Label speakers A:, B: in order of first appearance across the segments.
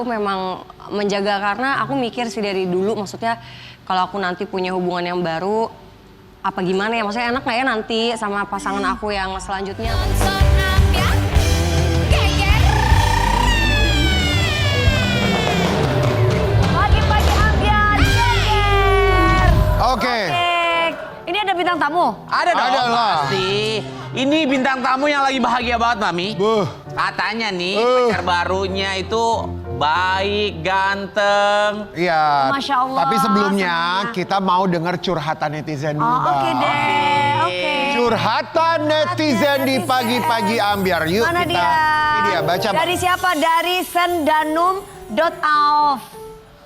A: Aku memang menjaga karena aku mikir sih dari dulu, maksudnya kalau aku nanti punya hubungan yang baru, apa gimana ya, maksudnya enak nggak ya nanti sama pasangan aku yang selanjutnya.
B: Pagi-pagi Ambiar, geger.
C: Oke.
B: Ini ada bintang tamu?
D: Ada dong,
C: Ada lah.
D: pasti. Ini bintang tamu yang lagi bahagia banget, Mami. Katanya nih, pacar barunya itu baik, ganteng.
C: Iya.
B: Masya Allah,
C: Tapi sebelumnya
B: senang.
C: kita mau dengar curhatan netizen dulu,
B: Oh,
C: Bang.
B: oke deh, oke.
C: Curhatan netizen di pagi-pagi Ambiar. Yuk
B: Mana
C: kita.
B: dia?
C: Ini dia, baca, Bang.
B: Dari siapa? Dari sendanum.auf.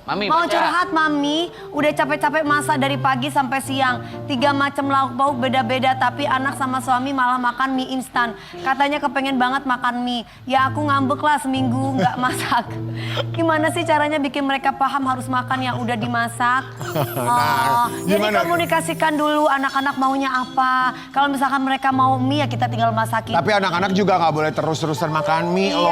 D: Mami,
B: Mau
D: baca.
B: curhat Mami, udah capek-capek masak dari pagi sampai siang. 3 macam lauk pauk beda-beda, tapi anak sama suami malah makan mie instan. Katanya kepengen banget makan mie. Ya aku ngambek lah seminggu nggak masak. Gimana sih caranya bikin mereka paham harus makan yang udah dimasak? Jadi
C: gimana?
B: komunikasikan dulu anak-anak maunya apa. Kalau misalkan mereka mau mie ya kita tinggal masakin.
C: Tapi anak-anak juga nggak boleh terus-terusan makan mie loh.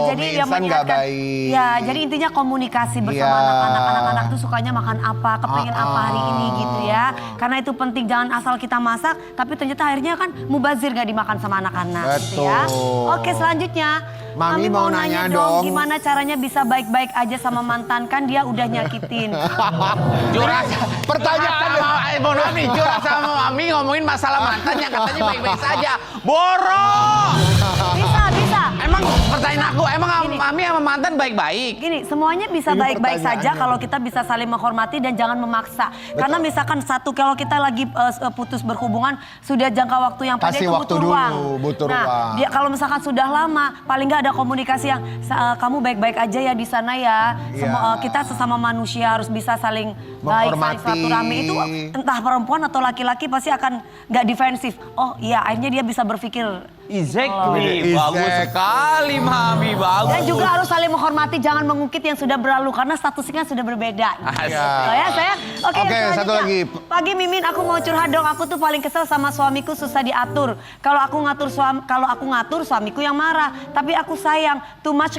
B: Jadi
C: Mie
B: yang
C: instan nggak
B: mengingatkan.
C: baik.
B: Ya, jadi intinya komunikasi bersama
C: Iya.
B: anak-anak. Anak-anak tuh sukanya makan apa, kepengen apa hari ini gitu ya. Karena itu penting, jangan asal kita masak, tapi ternyata akhirnya kan mubazir gak dimakan sama anak-anak gitu ya.
C: Betul.
B: Oke, selanjutnya.
C: Mami mau nanya dong.
B: Gimana caranya bisa baik-baik aja sama mantan, kan dia udah nyakitin.
D: Curhat.
C: Pertanyaan.
D: Curhat sama Mami ngomongin masalah mantannya, katanya baik-baik saja. Boros!
B: Bisa.
D: Emang pertanyaan aku, emang
B: Gini.
D: Mami sama mantan baik-baik?
B: Gini, semuanya bisa
C: Ini
B: baik-baik saja
C: pertanyaannya.
B: kalau kita bisa saling menghormati dan jangan memaksa. Karena misalkan kalau kita lagi putus berhubungan, sudah jangka waktu yang pendek
C: Kasih
B: itu
C: waktu
B: butuh
C: dulu,
B: ruang.
C: butuh
B: Nah,
C: ruang.
B: kalau misalkan sudah lama, paling nggak ada komunikasi yang kamu baik-baik aja ya di sana ya.
C: Iya.
B: Kita sesama manusia harus bisa saling baik, saling
C: Menghormati.
B: silaturahmi. Itu entah perempuan atau laki-laki pasti akan nggak defensif. Oh iya, akhirnya dia bisa berpikir.
D: Exactly.
C: Oh.
D: Bagus sekali, Mami. Bagus.
B: Dan juga harus saling menghormati, jangan mengungkit yang sudah berlalu karena statusnya sudah berbeda.
D: Asik.
B: Saya. Oke,
C: Oke,
B: selanjutnya.
C: satu lagi.
B: Pagi Mimin, aku mau curhat dong. Aku tuh paling kesel sama suamiku, susah diatur. Kalau aku ngatur suamiku yang marah. Tapi aku sayang, too much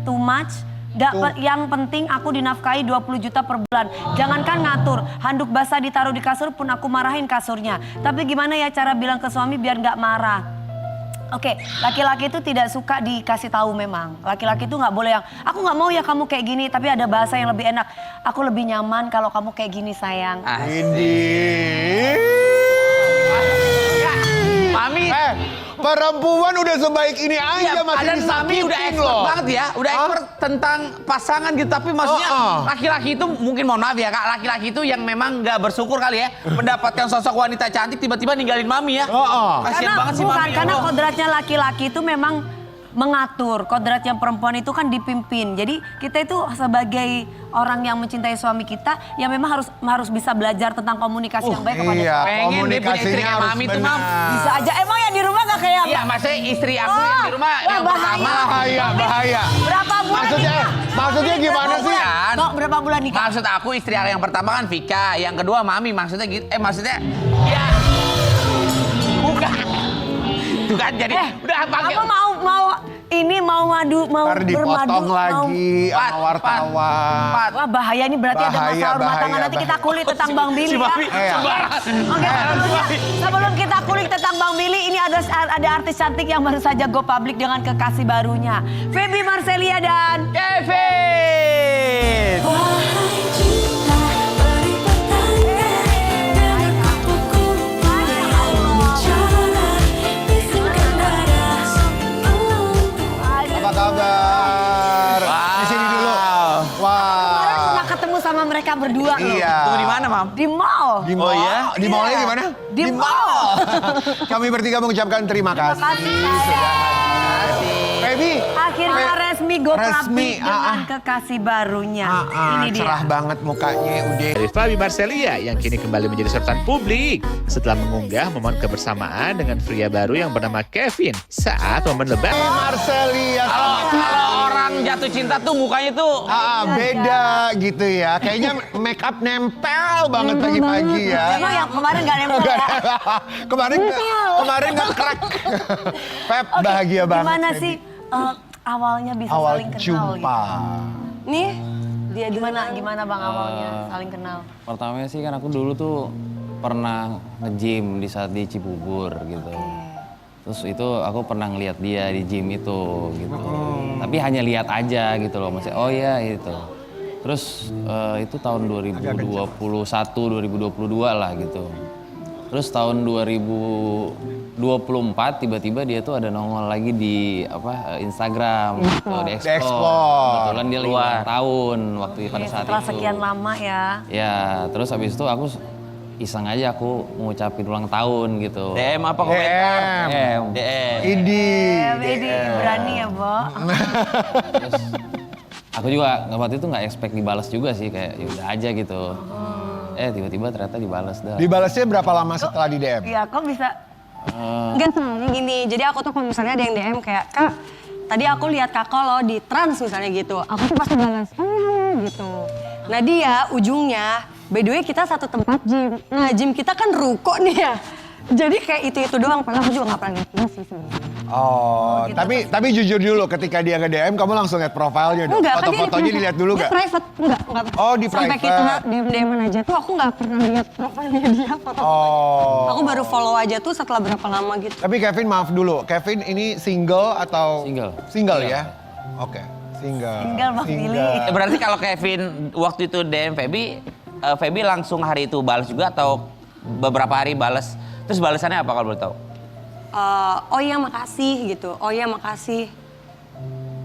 B: too much. Yang penting aku dinafkahi 20 juta per bulan. Jangankan ngatur, handuk basah ditaruh di kasur pun aku marahin kasurnya. Tapi gimana ya cara bilang ke suami biar nggak marah? Oke, laki-laki itu tidak suka dikasih tahu memang. Laki-laki itu nggak boleh yang, aku nggak mau ya kamu kayak gini. Tapi ada bahasa yang lebih enak. Aku lebih nyaman kalau kamu kayak gini sayang.
C: Ini.
D: Mami.
C: Perempuan udah sebaik ini aja
D: Iya,
C: masih
D: dan Mami udah
C: disakitin
D: expert
C: loh.
D: banget ya, udah expert tentang pasangan gitu. Tapi maksudnya
C: Oh.
D: laki-laki itu mungkin mohon maaf ya Kak, laki-laki itu yang memang nggak bersyukur kali ya mendapatkan sosok wanita cantik tiba-tiba ninggalin Mami ya. Kasian banget sih Mami.
B: Karena
D: ya Allah.
B: kodratnya laki-laki itu memang mengatur, kodratnya perempuan itu kan dipimpin. Jadi kita itu sebagai orang yang mencintai suami kita, yang memang harus bisa belajar tentang komunikasi yang baik kepada
C: Iya,
B: suami.
D: Pengen deh punya istri
C: komunikasinya
D: kayak
C: harus
D: Mami tuh, Mam.
C: benar.
B: Bisa aja, emang yang di rumah gak kayak
D: Iya, maksudnya istri aku yang di rumah
B: wah,
D: yang pertama.
C: Bahaya.
B: Berapa bulan
C: Maksudnya gimana sih?
D: Bulan.
B: Kok berapa bulan nikah?
D: Maksud aku istri yang pertama kan Vika, yang kedua Mami, maksudnya gitu. Maksudnya ya bukan. Tuh kan jadi udah panggil.
B: Apa mau madu, mau
C: Ntar dipotong lagi sama wartawan.
B: Wah bahaya ini berarti ada
C: Bahaya,
B: masalah rumah tangga.
C: bahaya,
B: Nanti kita kulik tentang Bang Billy
D: Si
B: ya.
D: Mami sembarangan.
B: Oke, sebelum kita kulik tentang Bang Billy, ini ada artis cantik yang baru saja go public dengan kekasih barunya. Feby Marcelia dan
D: Kevin.
C: Apa kabar? Di sini dulu.
B: Kemarin
C: Wah.
B: pernah ketemu sama mereka berdua loh.
C: Iya.
D: Tunggu di mana, Mam?
B: Di mall.
C: Di mall.
D: Oh, iya?
C: Di mallnya gimana?
B: Di mall.
C: Kami bertiga mengucapkan terima kasih. Baby.
B: Akhirnya resmi go
C: Resmi,
B: public dengan kekasih barunya. Ini dia.
C: Cerah banget mukanya udah.
E: Dari Feby Marcelia yang kini kembali menjadi sorotan publik setelah mengunggah momen kebersamaan dengan pria baru yang bernama Kevin saat momen lebaran.
C: Marcelia.
D: Kalau orang jatuh cinta tuh mukanya tuh
C: Beda gitu ya. Kayaknya make up nempel banget pagi-pagi ya.
B: Emang yang kemarin gak nempel ya?
C: kemarin nge-crack. Pep bahagia banget.
B: Gimana
C: Baby.
B: sih awalnya bisa
C: Awal
B: saling kenal
C: jumpa.
B: gitu?
A: Nih, dia
B: Gimana bang awalnya saling kenal?
F: Pertamanya sih kan aku dulu tuh pernah nge-gym di saat di Cibubur gitu. Terus itu aku pernah ngeliat dia di gym itu gitu. Tapi hanya lihat aja gitu loh, maksudnya oh ya itu. Terus itu tahun 2021, 2022 lah gitu. Terus tahun 2024 tiba-tiba dia tuh ada nongol lagi di Instagram gitu, di
C: Di
F: Explore.
C: Explore.
F: Kebetulan dia lagi ulang tahun waktu pada saat
B: Setelah
F: itu.
B: sekian lama ya.
F: Ya, terus habis itu aku iseng aja aku ngucapin ulang tahun gitu.
D: DM apa komentar? DM.
C: Idi.
B: Ini berani ya, Bo.
F: Terus aku juga waktu itu nggak expect dibalas juga sih, kayak ya udah aja gitu. Tiba-tiba ternyata dibalas dah.
C: Dibalasnya berapa lama setelah di DM?
B: Iya, kok bisa?
A: Enggak soalnya gini, jadi aku tuh kalau misalnya ada yang DM kayak, Kak, tadi aku lihat kakak lo di trans misalnya gitu. Aku tuh pasti balas, gitu. Nah dia ujungnya, by the way kita satu tempat gym. Nah gym kita kan ruko nih ya. Jadi kayak itu doang, padahal aku juga gak pernah lihat dia sih sebenarnya.
C: Oh, tapi jujur dulu ketika dia nge-DM kamu langsung lihat profilnya dong.
A: Enggak, kan
C: Foto-fotonya
A: dia
C: dilihat dulu
A: dia
C: gak?
A: private, enggak.
C: Oh, di
A: Sampai
C: private.
A: kita DM-an aja tuh aku gak pernah lihat profilnya dia, foto.
C: Oh.
A: Aku baru follow aja tuh setelah berapa lama gitu.
C: Tapi Kevin maaf dulu, Kevin ini single atau?
F: Single.
C: Single ya? Oke, single.
B: Single, Bang Billy.
D: Berarti kalau Kevin waktu itu DM Feby, Feby langsung hari itu balas juga atau beberapa hari balas? Terus balasannya apa kalau boleh tahu?
A: Oh iya makasih gitu, oh iya makasih.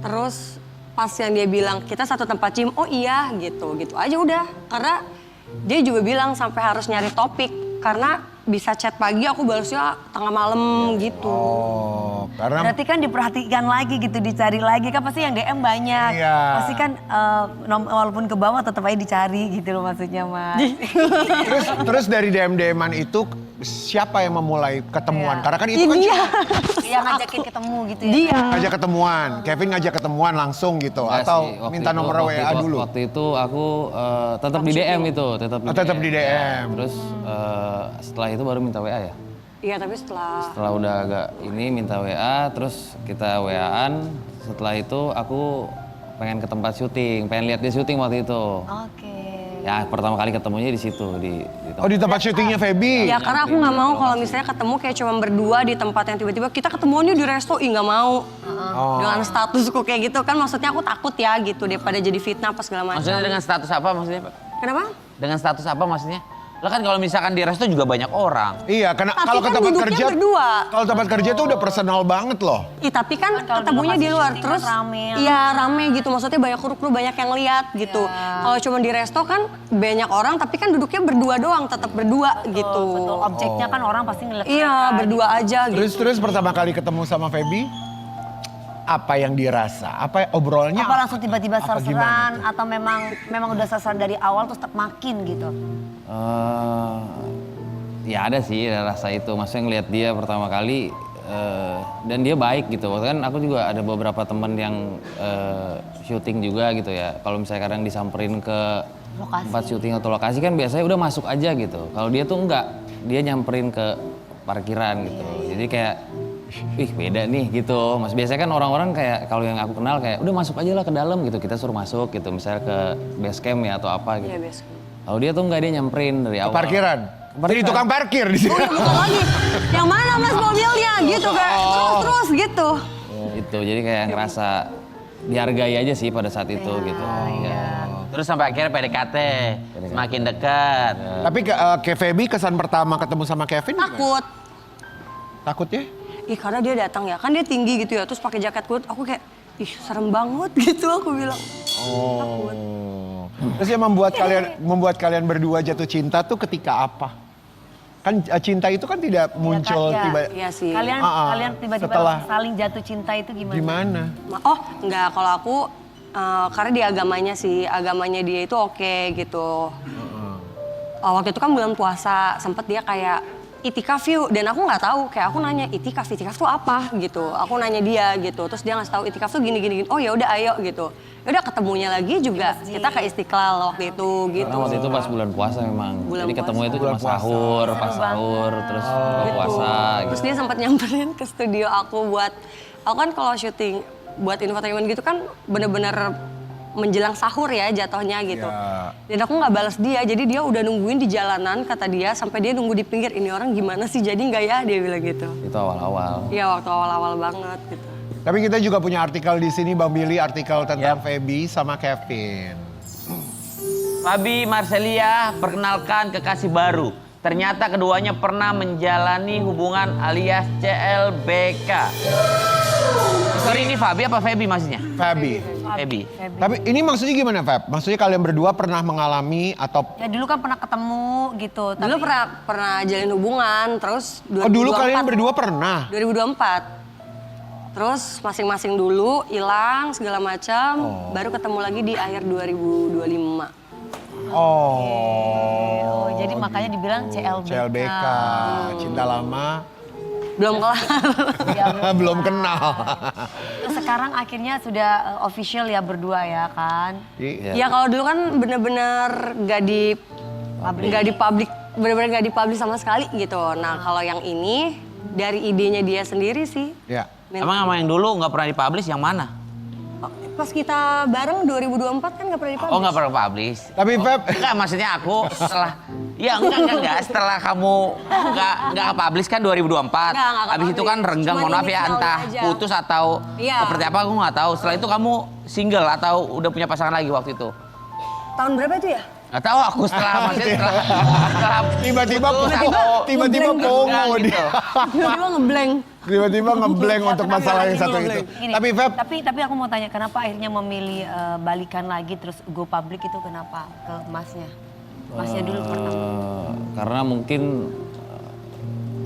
A: Terus pas yang dia bilang kita satu tempat gym, oh iya gitu aja udah. Karena dia juga bilang sampai harus nyari topik karena bisa chat pagi aku balasnya tengah malam gitu.
C: Oh, karena
B: Berarti kan diperhatikan lagi gitu, dicari lagi. Kan pasti yang DM banyak.
C: Iya.
B: Pasti kan walaupun ke bawah tetap aja dicari gitu loh maksudnya, Mas.
C: terus dari DM-DM-an itu siapa yang memulai ketemuan?
B: Iya.
C: Karena kan itu kan
A: Dia.
B: Yang ngajakin ketemu gitu ya.
A: Dia.
C: ngajak ketemuan. Kevin ngajak ketemuan langsung gitu
F: Enggak
C: atau
F: sih, waktu
C: minta
F: itu-
C: nomor
F: waktu
C: WA
F: itu-
C: dulu?
F: Waktu itu aku tetap di DM itu, tetap di
C: Oh, tetap di DM.
F: Terus setelah itu baru minta WA ya.
A: Iya tapi setelah
F: Setelah udah agak ini minta WA, terus kita WA-an. Setelah itu aku pengen ke tempat syuting, pengen lihat dia syuting waktu itu.
B: Oke.
F: Ya pertama kali ketemunya di situ di
C: Oh, di tempat syutingnya Feby.
A: ya karena aku nggak mau kalau misalnya ketemu kayak cuma berdua di tempat yang tiba-tiba kita ketemuannya di resto, nggak mau. Dengan statusku kayak gitu kan maksudnya aku takut ya gitu daripada jadi fitnah apa segala macam.
D: Maksudnya dengan status apa maksudnya, Pak?
A: Kenapa?
D: Dengan status apa maksudnya? Lah kan kalau misalkan di resto juga banyak orang.
C: Iya, karena
A: Tapi
C: kalau ke
A: kan
C: tempat
A: duduknya
C: kerja,
A: berdua.
C: kalau tempat kerja tuh udah personal banget loh.
A: Ih, tapi kan
B: kalau
A: ketemunya
B: di
A: di
B: lokasi
A: luar
B: syuting
A: terus
B: kan rame.
A: iya rame gitu maksudnya banyak kru banyak yang lihat gitu. Kalau cuma di resto kan banyak orang tapi kan duduknya berdua doang, tetap berdua gitu.
B: Betul, objeknya kan orang pasti ngeliat.
A: Iya, berdua aja gitu.
C: Terus pertama kali ketemu sama Feby, apa yang dirasa? Apa obrolannya?
B: Apa langsung tiba-tiba
C: apa
B: serseran
C: gimana tuh?
B: atau memang udah serseran dari awal terus tetap makin gitu.
F: Ya ada sih, ada rasa itu. Maksudnya ngeliat dia pertama kali dan dia baik gitu. Kan aku juga ada beberapa teman yang syuting juga gitu ya. Kalau misalnya kadang disamperin ke
B: Lokasi.
F: tempat syuting atau lokasi kan biasanya udah masuk aja gitu. Kalau dia tuh enggak, dia nyamperin ke parkiran gitu. Jadi kayak, wih beda nih gitu. Mas biasanya kan orang-orang kayak kalau yang aku kenal kayak udah masuk aja lah ke dalam gitu. Kita suruh masuk gitu, misalnya ke base camp ya atau apa gitu.
A: Iya, base camp.
F: Kalau dia tuh enggak, dia nyamperin dari awal.
C: Parkiran. Jadi tukang parkir di sini.
A: Oh, ya bukan lagi. Yang mana Mas mobilnya gitu kayak terus gitu.
F: Itu jadi kayak ngerasa dihargai aja sih pada saat itu gitu. Ya.
D: Terus sampai akhirnya PDKT, semakin dekat.
C: Tapi ke Feby kesan pertama ketemu sama Kevin gimana?
A: Takut.
C: Takut ya?
A: Ih karena dia datang ya, kan dia tinggi gitu ya, terus pakai jaket kulit, aku kayak, ih serem banget gitu aku bilang.
C: Oh. Terus yang membuat kalian berdua jatuh cinta tuh ketika apa? Kan cinta itu kan tidak muncul
B: Iya,
C: tiba.
A: Iya sih.
B: Kalian tiba-tiba
C: setelah-
B: saling jatuh cinta itu gimana?
C: Gimana?
A: Oh enggak, kalau aku karena di agamanya sih, agamanya dia itu oke gitu. Waktu itu kan bulan puasa, sempet dia kayak itikaf yuk, dan aku nggak tahu, kayak aku nanya itikaf tuh apa gitu. Aku nanya dia gitu, terus dia ngasih tahu itikaf tuh gini. Oh ya udah ayo gitu. Ya udah ketemunya lagi juga kita ke Istiqlal waktu itu gitu.
F: Karena waktu itu pas bulan puasa memang.
A: Bulan
F: Jadi ketemu
A: puasa.
F: itu cuma sahur, pas sahur, terus buka puasa
A: Terus
F: gitu.
A: dia sempat nyamperin ke studio aku buat, aku kan kalau syuting buat infotainment gitu kan bener-bener menjelang sahur ya jatuhnya gitu.
C: Ya.
A: Dan aku nggak balas dia, jadi dia udah nungguin di jalanan kata dia sampai dia nunggu di pinggir, ini orang gimana sih jadi nggak ya, dia bilang gitu.
F: Itu awal-awal.
A: Iya waktu awal-awal banget gitu.
C: Tapi kita juga punya artikel di sini Bang Billy, artikel tentang Feby sama Kevin.
D: Fabi Marcelia perkenalkan kekasih baru. Ternyata keduanya pernah menjalani hubungan alias CLBK. Sorry, ini Fabi apa Feby maksudnya?
C: Feby.
D: Feby.
C: Tapi ini maksudnya gimana Feb? Maksudnya kalian berdua pernah mengalami atau...
B: Ya dulu kan pernah ketemu gitu.
A: Dulu pernah jalin hubungan, terus 2024.
C: Oh dulu kalian berdua pernah?
A: 2024. Terus masing-masing dulu hilang segala macam, baru ketemu lagi di akhir 2025.
B: Oh, jadi makanya dibilang CLBK.
C: CLBK, cinta lama,
A: Belum kelar.
C: belum kenal.
B: Terus sekarang akhirnya sudah official ya berdua ya kan?
A: Ya kalau dulu kan bener-bener gak di publik, bener-bener gak di publik sama sekali gitu. Nah kalau yang ini dari idenya dia sendiri sih.
C: Ya.
D: Emang sama yang dulu nggak pernah dipublish yang mana?
A: Pas kita bareng 2024 kan gak pernah dipublish.
D: Oh nggak pernah publish.
C: Tapi Feb,
D: Enggak, maksudnya aku setelah, ya enggak, setelah kamu enggak publish kan 2024.
A: Enggak
D: Habis itu kan
A: publish.
D: renggang,
A: Cuman
D: mohon maaf
A: ini
D: ya,
A: final
D: entah
A: aja.
D: putus atau
A: Iya.
D: seperti apa aku nggak tahu. Setelah itu kamu single atau udah punya pasangan lagi waktu itu?
A: Tahun berapa itu ya?
D: Nggak tahu aku setelah, maksudnya setelah
C: tiba-tiba
D: putus atau
C: tiba-tiba
D: renggang
C: pongo
D: gitu.
C: dia.
A: Tiba-tiba ngeblank.
C: Tiba-tiba ngeblank untuk masalah yang satu itu.
B: Gini,
C: Tapi Feb,
B: tapi aku mau tanya kenapa akhirnya memilih balikan lagi terus go public itu kenapa ke masnya? Masnya dulu pertama.
F: Karena mungkin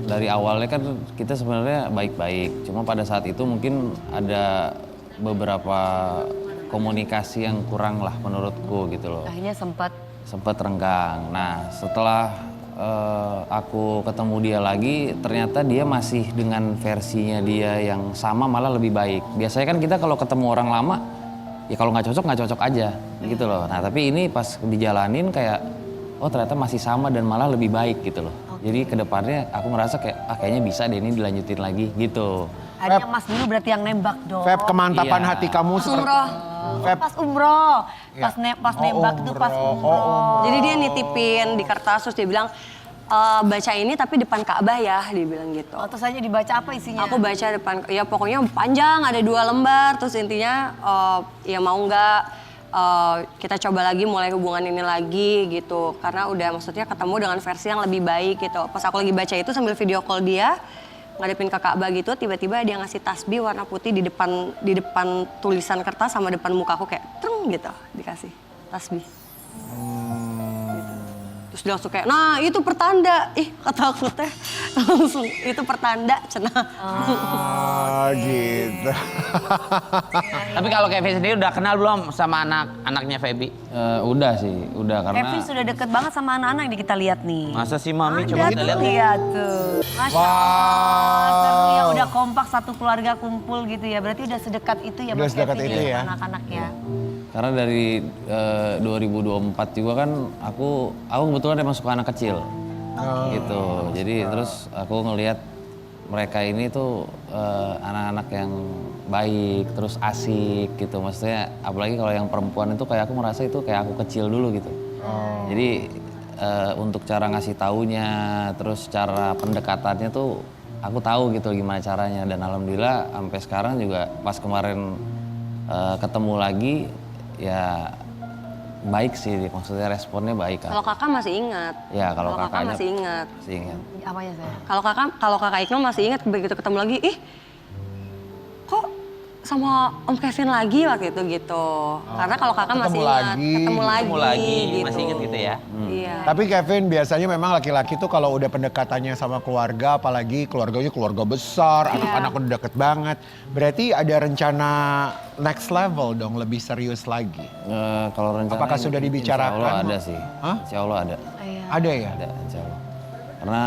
F: dari awalnya kan kita sebenarnya baik-baik. Cuma pada saat itu mungkin ada beberapa komunikasi yang kurang lah menurutku gitu loh.
B: Akhirnya sempat
F: Renggang. Nah setelah aku ketemu dia lagi, ternyata dia masih dengan versinya dia yang sama malah lebih baik. Biasanya kan kita kalau ketemu orang lama, ya kalau nggak cocok aja gitu loh. Nah tapi ini pas dijalanin kayak, oh ternyata masih sama dan malah lebih baik gitu loh. Jadi kedepannya aku ngerasa kayak, kayaknya bisa deh ini dilanjutin lagi gitu.
B: akhirnya Mas dulu berarti yang nembak dong.
C: Feb kemantapan
F: Iya.
C: hati kamu seperti...
A: Umroh.
C: Feb,
B: Pas umroh,
C: Ya.
B: pas nembak itu pas umroh.
A: Jadi dia nitipin di kertas terus dia bilang, baca ini tapi depan Ka'bah ya, dia bilang gitu.
B: Oh, terus aja dibaca apa isinya?
A: Aku baca depan, ya pokoknya panjang, ada 2 lembar, terus intinya ya mau nggak kita coba lagi mulai hubungan ini lagi gitu. Karena udah maksudnya ketemu dengan versi yang lebih baik gitu. Pas aku lagi baca itu sambil video call dia, ngadepin ke Ka'bah gitu, tiba-tiba dia ngasih tasbih warna putih di depan tulisan kertas sama depan muka aku kayak treng gitu, dikasih tasbih. Gitu. Terus dia langsung kayak, nah itu pertanda. Ih kata aku teh langsung itu pertanda cenah.
C: gitu.
D: Tapi kalau Kevin sendiri udah kenal belum sama anaknya Feby?
F: Udah sih, udah karena...
B: Kevin sudah deket banget sama anak-anak yang kita lihat nih.
D: Masa sih Mami?
B: Ada
D: Coba kita
B: tuh,
D: lihat.
B: lihat tuh. Masya Allah, seru ya udah kompak satu keluarga kumpul gitu ya. Berarti udah sedekat itu ya
C: Udah
B: Mas
C: sedekat
B: Kevin
C: itu ya.
B: anak-anak ya.
F: Karena dari 2024 juga kan aku kebetulan emang suka anak kecil. Gitu. Jadi terus aku ngelihat mereka ini tuh anak-anak yang baik, terus asik gitu. Maksudnya apalagi kalau yang perempuan itu kayak aku merasa itu kayak aku kecil dulu gitu. Jadi untuk cara ngasih taunya, terus cara pendekatannya tuh aku tahu gitu gimana caranya. Dan alhamdulillah sampai sekarang juga pas kemarin ketemu lagi ya baik sih, maksudnya responnya baik kan.
A: Kalau kakak masih ingat.
F: Ya kalau
A: kakak
F: kakaknya
A: masih ingat.
F: masih ingat.
B: Apanya saya?
A: Kalau kakak Iknul masih ingat begitu ketemu lagi, ih kok sama Om Kevin lagi waktu itu gitu. Karena kalau kakak masih
C: ketemu
A: ingat,
C: lagi.
A: ketemu
D: Ketemu lagi,
A: gitu.
D: masih ingat gitu ya?
A: Iya.
C: Tapi Kevin biasanya memang laki-laki tuh kalau udah pendekatannya sama keluarga, apalagi keluarganya keluarga besar, anak-anak udah deket banget. Berarti ada rencana next level dong, lebih serius lagi.
F: Kalau rencana
C: Apakah sudah dibicarakan?
F: Insya Allah ada sih.
C: Hah?
F: Insya Allah ada.
C: Ada ya?
F: Ada insya Allah. Karena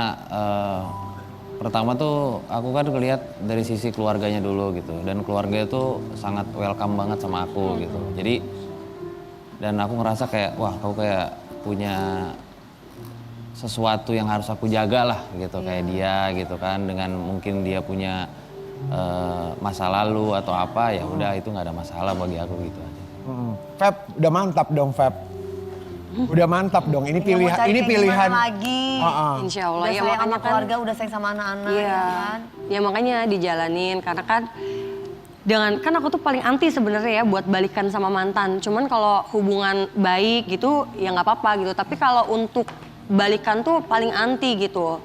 F: pertama tuh aku kan ngelihat dari sisi keluarganya dulu gitu. Dan keluarga itu sangat welcome banget sama aku gitu. Jadi dan aku ngerasa kayak wah aku kayak punya sesuatu yang harus aku jaga lah gitu. Kayak dia gitu kan dengan mungkin dia punya masa lalu atau apa, ya udah itu nggak ada masalah bagi aku gitu aja.
C: Feb, udah mantap dong Feb. Udah mantap dong. Ini pilihan, ini pilihan.
B: Lagi.
A: Insya Allah
B: Udah
A: ya
B: sayang
A: makanya
B: sama
A: kan.
B: keluarga, udah sayang sama anak-anak.
A: Iya.
B: Ya kan?
A: Ya makanya dijalanin karena kan kan aku tuh paling anti sebenarnya ya buat balikan sama mantan. Cuman kalau hubungan baik gitu ya nggak apa-apa gitu. Tapi kalau untuk balikan tuh paling anti gitu.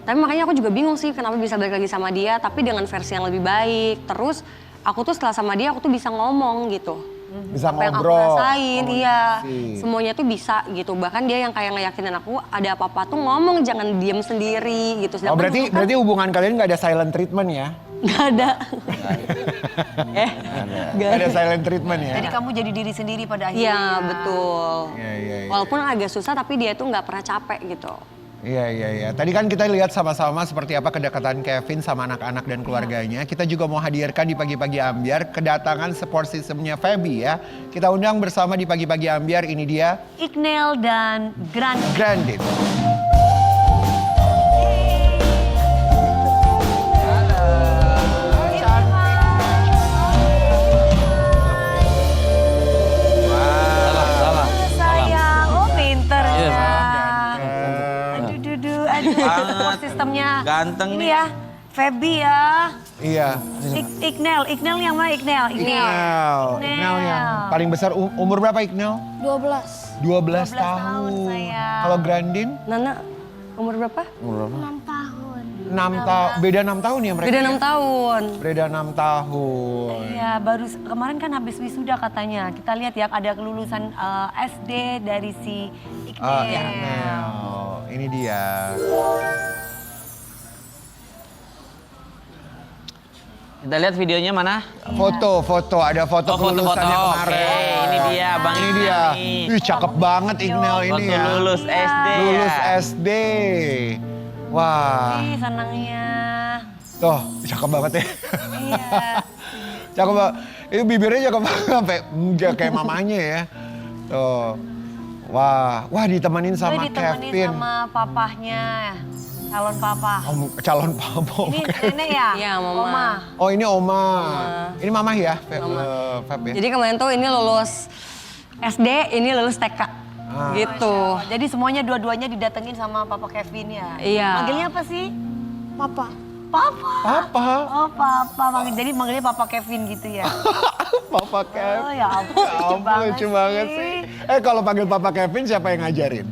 A: Tapi makanya aku juga bingung sih kenapa bisa balik lagi sama dia tapi dengan versi yang lebih baik. Terus aku tuh setelah sama dia aku tuh bisa ngomong gitu.
C: Bisa
A: Apa yang aku
C: ngobrol.
A: rasain, iya.
C: komunikasi.
A: Semuanya tuh bisa gitu. Bahkan dia yang kayak ngeyakinin aku ada apa-apa tuh ngomong, jangan diem sendiri gitu.
C: Oh berarti
A: dulu kan
C: berarti hubungan kalian nggak ada silent treatment ya?
A: nggak ada.
C: Nggak ada silent treatment ya?
B: Jadi kamu jadi diri sendiri pada akhirnya.
A: Iya betul.
C: Iya, iya, iya.
A: Walaupun agak susah tapi dia tuh nggak pernah capek gitu.
C: Iya, iya, iya. Tadi kan kita lihat sama-sama seperti apa kedekatan Kevin sama anak-anak dan keluarganya. Kita juga mau hadirkan di Pagi-Pagi Ambyar kedatangan support systemnya Feby ya. Kita undang bersama di Pagi-Pagi Ambyar, ini dia
B: Iqnel dan
C: Grandin.
B: sayang, oh pinter
F: Iya,
B: ya.
C: Ganteng.
B: Aduh, support sistemnya.
D: Ganteng
B: Ini
D: nih.
B: ya, Feby ya.
C: Iya.
B: Iqnel yang mana Iqnel?
C: Iqnel yang paling besar umur berapa Iqnel?
G: 12.
C: 12
B: tahun,
C: tahun.
B: sayang.
C: Kalau Grandin
A: Nana umur berapa?
G: 6 tahun.
C: 6 tahun. Beda 6 tahun ya mereka?
A: Beda
C: ya?
A: 6 tahun.
C: Beda 6 tahun.
B: Iya, baru kemarin kan habis wisuda katanya. Kita lihat ya ada kelulusan SD dari si Iqnel.
C: Iqnel. Ini dia.
D: Kita lihat videonya mana?
C: Foto, ada foto kelulusannya
D: Oke,
C: kemarin.
D: ini dia Bang
C: Ini dia.
D: nih.
C: Ih, cakep banget Iqnel ini
D: Waktu
C: ya.
D: lulus SD
C: Lulus
D: ya.
C: SD. Wah,
B: Ih, senangnya.
C: tuh cakep banget ya.
B: Iya.
C: Cakep banget. Itu bibirnya cakep banget sampai kayak mamanya ya. Tuh. Wah, ditemenin sama
B: Ditemenin
C: Kevin.
B: sama papahnya, calon papa.
C: Calon papa.
B: Ini nenek ya?
A: Iya, Mama.
B: Oma.
C: Oh, ini Oma. Ini Mama ya, Feb ya.
A: Jadi kemarin tuh ini lulus SD, ini lulus TK. Gitu.
B: Jadi semuanya dua-duanya didatengin sama papa Kevin ya?
A: Iya.
B: Manggilnya apa sih?
G: Papa.
B: Papa.
C: Papa.
B: Oh papa, jadi manggilnya papa Kevin gitu ya?
C: Papa Kevin.
B: Oh ya ampun,
C: Lucu banget sih. Kalau panggil Papa Kevin siapa yang ngajarin?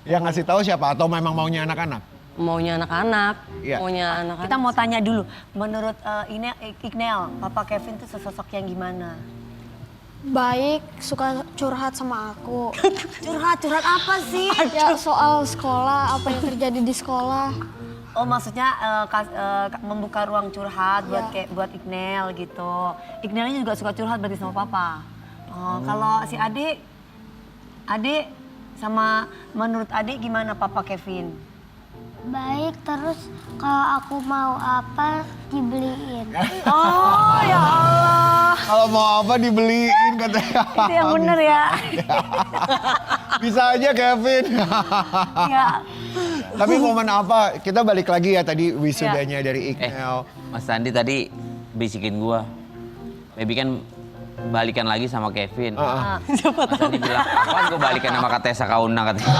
C: Yang ngasih tahu siapa atau memang maunya anak-anak?
A: Maunya anak-anak,
C: Iya.
A: maunya anak-anak.
B: Kita mau tanya dulu, menurut Iqnel, papa Kevin tuh sosok yang gimana?
G: Baik, suka curhat sama aku.
B: Curhat apa sih?
G: Ya soal sekolah, apa yang terjadi di sekolah.
B: Oh maksudnya membuka ruang curhat
G: Ya.
B: buat Iqnel gitu. Iqnelnya juga suka curhat berarti sama papa. Oh, kalau si adik sama menurut adik gimana papa Kevin?
H: Baik, terus kalau aku mau apa dibeliin.
B: Oh ya Allah,
C: Kalau mau apa dibeliin katanya.
B: itu yang bener ya.
C: Bisa aja Kevin.
B: Ya.
C: Tapi momen apa? Kita balik lagi ya tadi wisudanya dari Iqnel.
D: Mas Sandi tadi bisikin gua. Baby kan balikan lagi sama Kevin. Mas Sandi bilang, apaan gua balikan sama Katesa Kauna katanya.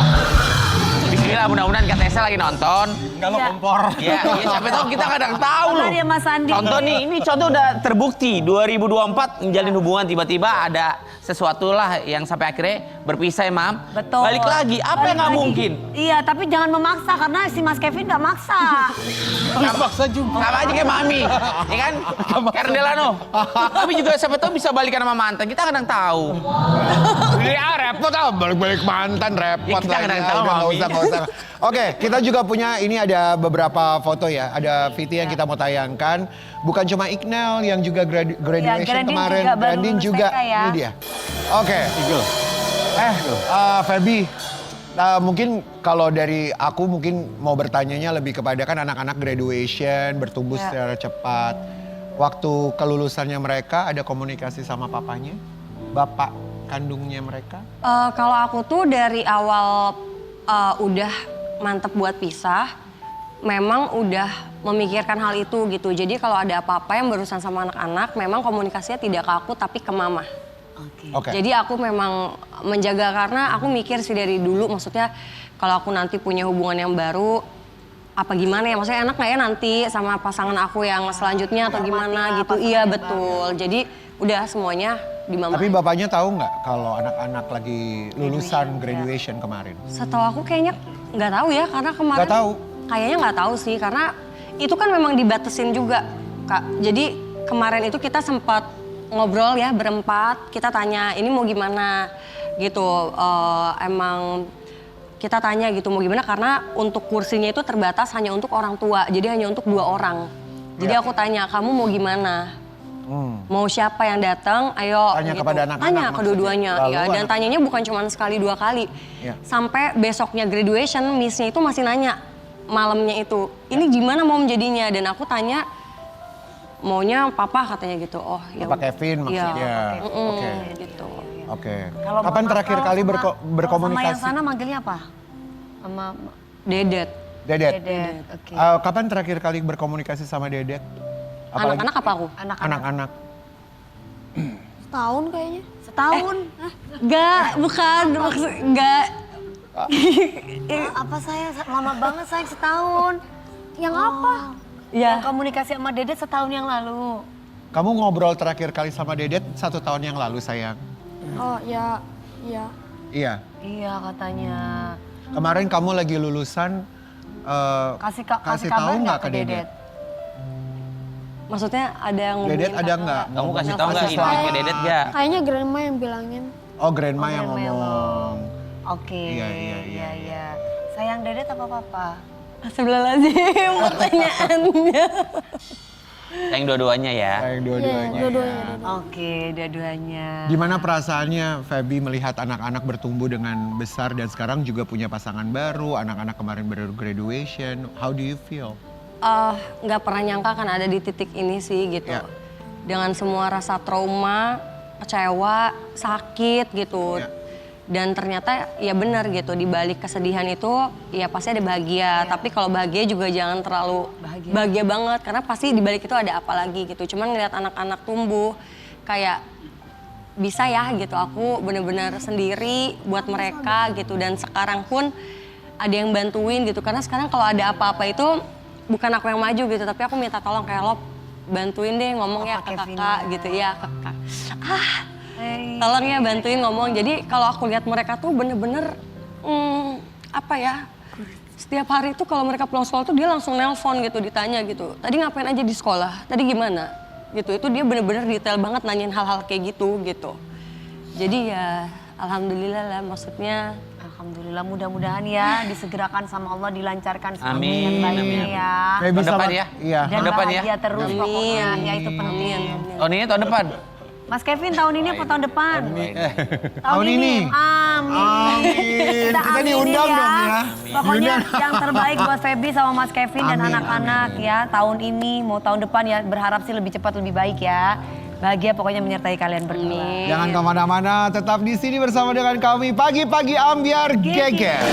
D: Bismillah, mudah-mudahan Katesa lagi nonton.
C: Kalau kompor.
D: Ya, siapa tahu kita kadang tahu
B: Apa
D: loh.
B: dia Mas Sandi?
D: Contoh nih, ini contoh udah terbukti 2024 menjalin hubungan tiba-tiba ada sesuatu lah yang sampai akhirnya berpisah ya Mam.
B: Betul.
D: Balik lagi, apa yang nggak
B: Balik lagi.
D: mungkin?
B: Iya, tapi jangan memaksa karena si Mas Kevin nggak maksa.
C: Maksa juga.
D: Sama aja kayak Mami, ya kan? Karen Delano. Tapi juga siapa tahu bisa balikan sama mantan, kita kadang tahu.
C: Ya repot balik-balik mantan repot
D: Ya, kita
C: lagi.
D: kadang tahu,
C: Udah, nggak
D: Mami.
C: usah. Oke, kita juga punya ini ada beberapa foto ya. Ada VT yang kita mau tayangkan. Bukan cuma Iqnel yang juga graduation
B: Grandin
C: kemarin.
B: juga baru
C: Grandin
B: lulus
C: juga.
B: TK ya.
C: Ini dia. Oke. Feby. Mungkin kalau dari aku mungkin mau bertanyanya lebih kepada kan anak-anak graduation bertumbuh secara cepat. Waktu kelulusannya mereka ada komunikasi sama papanya? Bapak kandungnya mereka?
A: Kalau aku tuh dari awal udah mantep buat pisah, memang udah memikirkan hal itu gitu. Jadi kalau ada apa-apa yang berurusan sama anak-anak, memang komunikasinya tidak ke aku tapi ke mama.
C: Oke.
A: Jadi aku memang menjaga karena aku mikir sih dari dulu, maksudnya kalau aku nanti punya hubungan yang baru, apa gimana ya, maksudnya enak nggak ya nanti sama pasangan aku yang selanjutnya atau gimana gitu. Iya betul, jadi udah semuanya di mama.
C: Tapi bapaknya tahu nggak kalau anak-anak lagi lulusan graduation kemarin?
A: Setahu aku kayaknya nggak tahu ya, karena kemarin
C: Nggak tahu?
A: Kayaknya nggak tahu sih, karena itu kan memang dibatasin juga, Kak. Jadi kemarin itu kita sempat ngobrol ya berempat, kita tanya ini mau gimana gitu. Emang kita tanya gitu mau gimana karena untuk kursinya itu terbatas hanya untuk orang tua, jadi hanya untuk 2 orang. Jadi aku tanya kamu mau gimana? Mau siapa yang datang? Ayo.
C: Tanya
A: gitu.
C: kepada anak-anak
A: Tanya
C: maksudnya.
A: kedua-duanya,
C: Lalu
A: ya. Dan
C: anak-
A: tanyanya bukan cuma sekali 2 kali.
C: Ya.
A: Sampai besoknya graduation, miss-nya itu masih nanya malamnya itu, ini gimana mau jadinya? Dan aku tanya maunya papa katanya gitu. Oh ya.
C: Papa Kevin maksudnya. Oke.
A: Gitu.
C: Oke.
B: Kalau
C: Kapan
B: Mama,
C: terakhir
B: kalau
C: kali
B: sama-
C: berkomunikasi?
B: Sama yang sana manggilnya apa? Sama
A: Dedet.
C: Dedet.
B: Dedet. Oke.
C: Kapan terakhir kali berkomunikasi sama Dedet? Apalagi
A: Anak-anak apa aku?
C: anak-anak.
G: Setahun kayaknya.
B: Setahun.
A: Enggak, bukan. Enggak.
B: Apa saya lama banget sayang setahun.
G: Yang apa?
A: Ya.
B: Yang komunikasi sama Dedet setahun yang lalu.
C: Kamu ngobrol terakhir kali sama Dedet 1 tahun yang lalu sayang.
G: Oh ya, iya.
C: Iya.
B: Iya katanya.
C: Kemarin kamu lagi lulusan.
B: Kasih
C: kasih
B: kabar
C: tahu
B: nggak ke Dedet?
A: Maksudnya ada yang
C: Dedet
A: ngubungin
C: ada
A: kakak?
C: nggak?
D: Kamu kasih tahu nggak
C: Kasih
D: ini ke Dedet nggak?
G: Kayaknya grandma yang bilangin.
C: Oh grandma yang
B: grandma yang
C: ngomong.
B: Oke.
C: Iya.
B: Sayang Dedet apa papa?
A: Astagfirullahaladzim pertanyaannya.
D: Yang dua-duanya ya.
C: Yang dua-duanya.
G: Dua-duanya.
B: Oke, dua-duanya.
C: Gimana perasaannya Feby melihat anak-anak bertumbuh dengan besar dan sekarang juga punya pasangan baru, anak-anak kemarin baru graduation. How do you feel?
A: Nggak pernah nyangka kan ada di titik ini sih gitu.
C: Ya.
A: Dengan semua rasa trauma, kecewa, sakit gitu.
C: Ya.
A: Dan ternyata ya benar gitu, di balik kesedihan itu ya pasti ada bahagia. Tapi kalau bahagia juga jangan terlalu bahagia banget, karena pasti di balik itu ada apa lagi gitu. Cuman ngeliat anak-anak tumbuh kayak bisa ya gitu, aku bener-bener sendiri buat mereka gitu. Dan sekarang pun ada yang bantuin gitu, karena sekarang kalau ada apa-apa itu bukan aku yang maju gitu, tapi aku minta tolong kayak lo bantuin deh ngomong ya ke kakak gitu ya, ke kakak. Tolong ya bantuin ngomong. Jadi kalau aku lihat mereka tuh bener-bener apa ya, setiap hari tuh kalau mereka pulang sekolah tuh dia langsung nelpon gitu, ditanya gitu, tadi ngapain aja di sekolah, tadi gimana gitu. Itu dia bener-bener detail banget nanyain hal-hal kayak gitu. Jadi ya alhamdulillah lah, maksudnya
B: Alhamdulillah, mudah-mudahan ya disegerakan sama Allah, dilancarkan semuanya
D: Amin,
B: dengan baiknya
D: amin.
B: ya.
C: Feby
D: Tahun depan
C: sama-
D: ya?
C: Iya.
B: Dan
D: Tahun depan ya?
B: bahagia terus pokoknya, ya itu penting.
D: Oh ini tahun depan?
B: Mas Kevin tahun ini apa tahun depan?
C: Tahun ini.
B: Amin.
C: Kita
B: aminin
C: diundang dong ya.
B: Pokoknya
C: Diundang.
B: yang terbaik buat Feby sama Mas Kevin dan
C: Amin,
B: anak-anak ya. Tahun ini mau tahun depan ya, berharap sih lebih cepat lebih baik ya. Bahagia pokoknya menyertai kalian berdua.
C: Jangan kemana-mana, tetap di sini bersama dengan kami Pagi-Pagi Ambiar Geger.